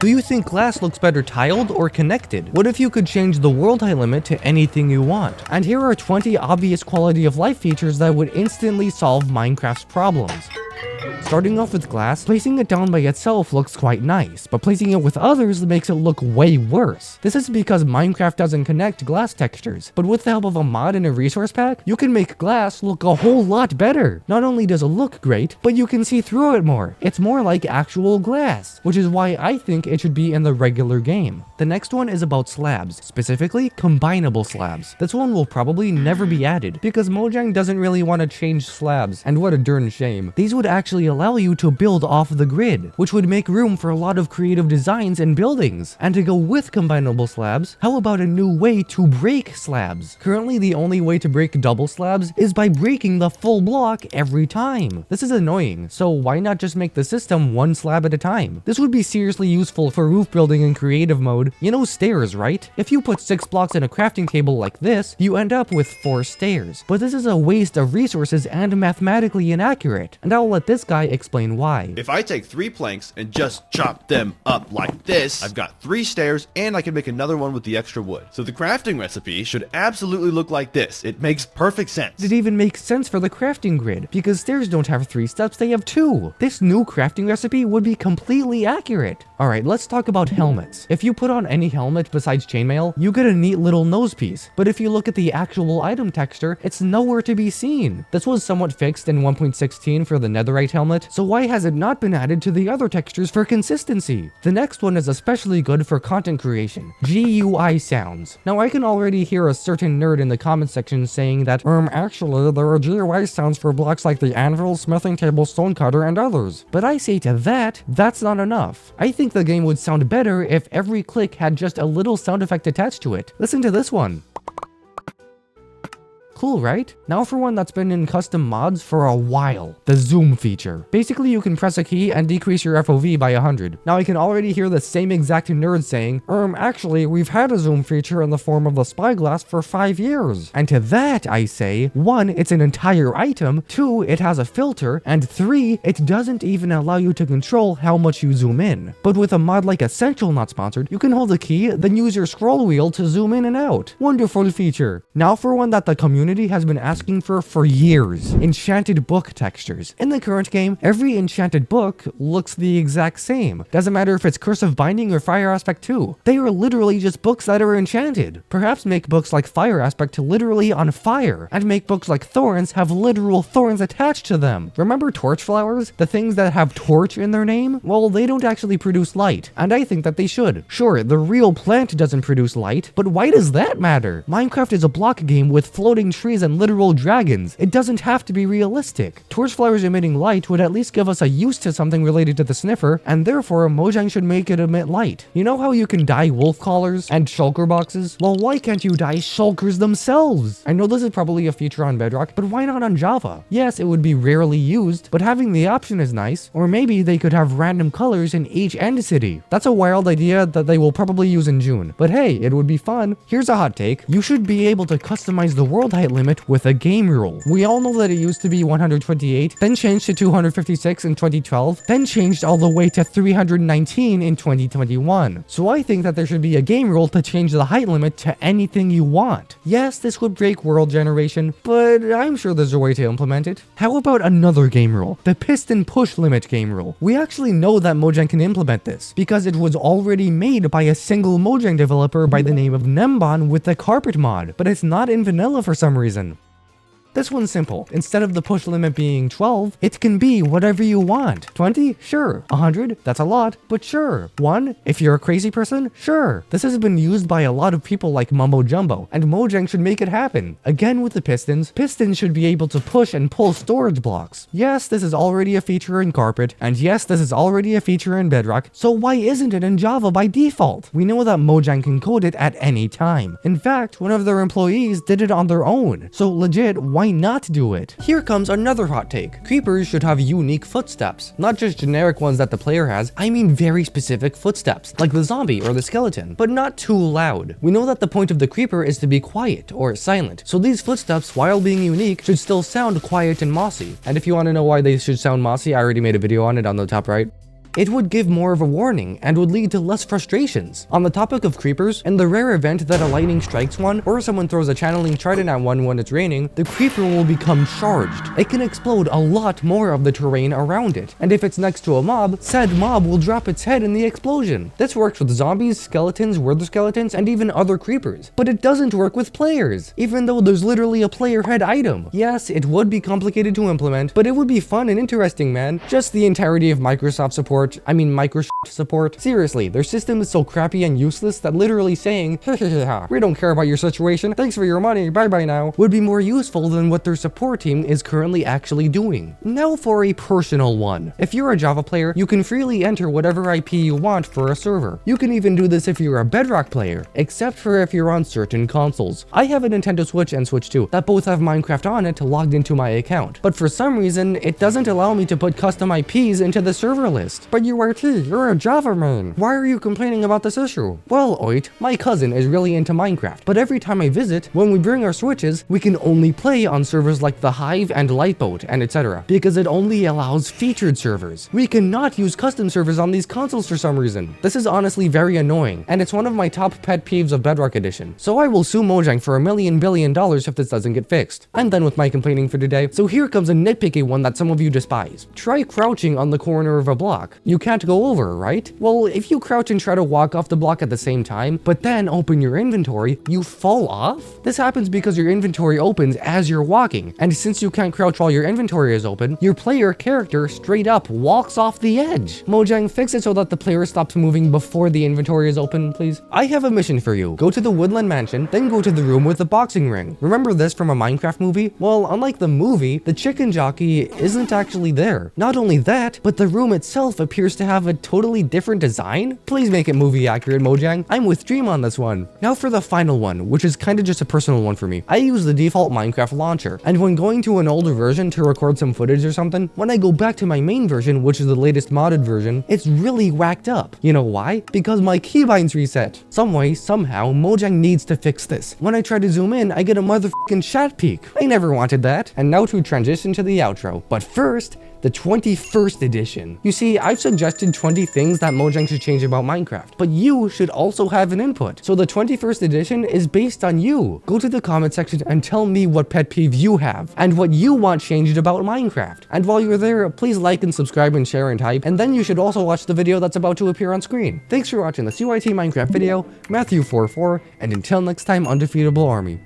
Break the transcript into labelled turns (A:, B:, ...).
A: Do you think glass looks better tiled or connected? What if you could change the world height limit to anything you want? And here are 20 obvious quality of life features that would instantly solve Minecraft's problems. Starting off with glass, placing it down by itself looks quite nice, but placing it with others makes it look way worse. This is because Minecraft doesn't connect glass textures, but with the help of a mod and a resource pack, you can make glass look a whole lot better. Not only does it look great, but you can see through it more. It's more like actual glass, which is why I think it should be in the regular game. The next one is about slabs, specifically combinable slabs. This one will probably never be added, because Mojang doesn't really want to change slabs, and what a darn shame. These would actually allow you to build off the grid, which would make room for a lot of creative designs and buildings. And to go with combinable slabs, how about a new way to break slabs? Currently, the only way to break double slabs is by breaking the full block every time. This is annoying, so why not just make the system one slab at a time? This would be seriously useful for roof building in creative mode. You know stairs, right? If you put 6 blocks in a crafting table like this, you end up with 4 stairs. But this is a waste of resources and mathematically inaccurate, and I'll let this guy explain why.
B: If I take 3 planks and just chop them up like this, I've got 3 stairs and I can make another one with the extra wood. So the crafting recipe should absolutely look like this. It makes perfect sense.
A: It even makes sense for the crafting grid, because stairs don't have 3 steps, they have 2. This new crafting recipe would be completely accurate. Alright, let's talk about helmets. If you put on any helmet besides chainmail, you get a neat little nose piece. But if you look at the actual item texture, it's nowhere to be seen. This was somewhat fixed in 1.16 for the netherite helmet, so why has it not been added to the other textures for consistency? The next one is especially good for content creation, GUI sounds. Now I can already hear a certain nerd in the comment section saying that, actually there are GUI sounds for blocks like the anvil, smithing table, stonecutter, and others. But I say to that, that's not enough. I think the game would sound better if every click had just a little sound effect attached to it. Listen to this one. Cool, right? Now for one that's been in custom mods for a while, the zoom feature. Basically, you can press a key and decrease your FOV by 100. Now I can already hear the same exact nerd saying, actually, we've had a zoom feature in the form of the spyglass for 5 years. And to that, I say, 1, it's an entire item, 2, it has a filter, and 3, it doesn't even allow you to control how much you zoom in. But with a mod like Essential not sponsored, you can hold the key, then use your scroll wheel to zoom in and out. Wonderful feature. Now for one that the community has been asking for years, enchanted book textures. In the current game, every enchanted book looks the exact same. Doesn't matter if it's cursive binding or fire aspect 2. They are literally just books that are enchanted. Perhaps make books like fire aspect literally on fire, and make books like thorns have literal thorns attached to them. Remember torch flowers? The things that have torch in their name? Well, they don't actually produce light, and I think that they should. Sure, the real plant doesn't produce light, but why does that matter? Minecraft is a block game with floating trees and literal dragons. It doesn't have to be realistic. Torch flowers emitting light would at least give us a use to something related to the sniffer, and therefore Mojang should make it emit light. You know how you can dye wolf collars and shulker boxes? Well, why can't you dye shulkers themselves? I know this is probably a feature on Bedrock, but why not on Java? Yes, it would be rarely used, but having the option is nice. Or maybe they could have random colors in each end city. That's a wild idea that they will probably use in June, but hey, it would be fun. Here's a hot take. You should be able to customize the world height limit with a game rule. We all know that it used to be 128, then changed to 256 in 2012, then changed all the way to 319 in 2021. So I think that there should be a game rule to change the height limit to anything you want. Yes, this would break world generation, but I'm sure there's a way to implement it. How about another game rule? The piston push limit game rule. We actually know that Mojang can implement this, because it was already made by a single Mojang developer by the name of Nembon with the carpet mod, but it's not in vanilla for some reason. This one's simple. Instead of the push limit being 12, it can be whatever you want. 20? Sure. 100? That's a lot, but sure. 1? If you're a crazy person? Sure. This has been used by a lot of people like Mumbo Jumbo, and Mojang should make it happen. Again with the pistons should be able to push and pull storage blocks. Yes, this is already a feature in Carpet, and yes, this is already a feature in Bedrock, so why isn't it in Java by default? We know that Mojang can code it at any time. In fact, one of their employees did it on their own, so legit, why not do it? Here comes another hot take. Creepers should have unique footsteps. Not just generic ones that the player has, I mean very specific footsteps, like the zombie or the skeleton, but not too loud. We know that the point of the creeper is to be quiet or silent, so these footsteps, while being unique, should still sound quiet and mossy. And if you want to know why they should sound mossy, I already made a video on it on the top right. it would give more of a warning and would lead to less frustrations. On the topic of creepers, in the rare event that a lightning strikes one, or someone throws a channeling trident at one when it's raining, the creeper will become charged. It can explode a lot more of the terrain around it, and if it's next to a mob, said mob will drop its head in the explosion. This works with zombies, skeletons, wither skeletons, and even other creepers, but it doesn't work with players, even though there's literally a player head item. Yes, it would be complicated to implement, but it would be fun and interesting, man. Just the entirety of Microsoft support, Microsoft support. Seriously, their system is so crappy and useless that literally saying, we don't care about your situation, thanks for your money, bye bye now, would be more useful than what their support team is currently actually doing. Now for a personal one. If you're a Java player, you can freely enter whatever IP you want for a server. You can even do this if you're a Bedrock player, except for if you're on certain consoles. I have a Nintendo Switch and Switch 2 that both have Minecraft on it logged into my account, but for some reason, it doesn't allow me to put custom IPs into the server list. But URT, you're a Java man. Why are you complaining about this issue? Well, Oit, my cousin is really into Minecraft, but every time I visit, when we bring our Switches, we can only play on servers like the Hive and Lightboat and etc. because it only allows featured servers. We cannot use custom servers on these consoles for some reason. This is honestly very annoying, and it's one of my top pet peeves of Bedrock Edition. So I will sue Mojang for $1 billion if this doesn't get fixed. I'm done with my complaining for today, so here comes a nitpicky one that some of you despise. Try crouching on the corner of a block. You can't go over, right? Well, if you crouch and try to walk off the block at the same time, but then open your inventory, you fall off? This happens because your inventory opens as you're walking, and since you can't crouch while your inventory is open, your player character straight up walks off the edge. Mojang, fix it so that the player stops moving before the inventory is open, please. I have a mission for you. Go to the Woodland Mansion, then go to the room with the boxing ring. Remember this from a Minecraft movie? Well, unlike the movie, the chicken jockey isn't actually there. Not only that, but the room itself appears to have a totally different design. Please make it movie accurate, Mojang. I'm with Dream on this one. Now for the final one, which is kind of just a personal one for me. I use the default Minecraft launcher, and when going to an older version to record some footage or something, when I go back to my main version, which is the latest modded version, it's really whacked up. You know why? Because my keybinds reset. Some way, somehow, Mojang needs to fix this. When I try to zoom in, I get a motherfucking chat peek. I never wanted that. And now to transition to the outro. But first, the 21st edition. You see, I've suggested 20 things that Mojang should change about Minecraft, but you should also have an input. So the 21st edition is based on you. Go to the comment section and tell me what pet peeve you have and what you want changed about Minecraft. And while you're there, please like and subscribe and share and hype, and then you should also watch the video that's about to appear on screen. Thanks for watching this UIT Minecraft video, Matthew44, and until next time, undefeatable army.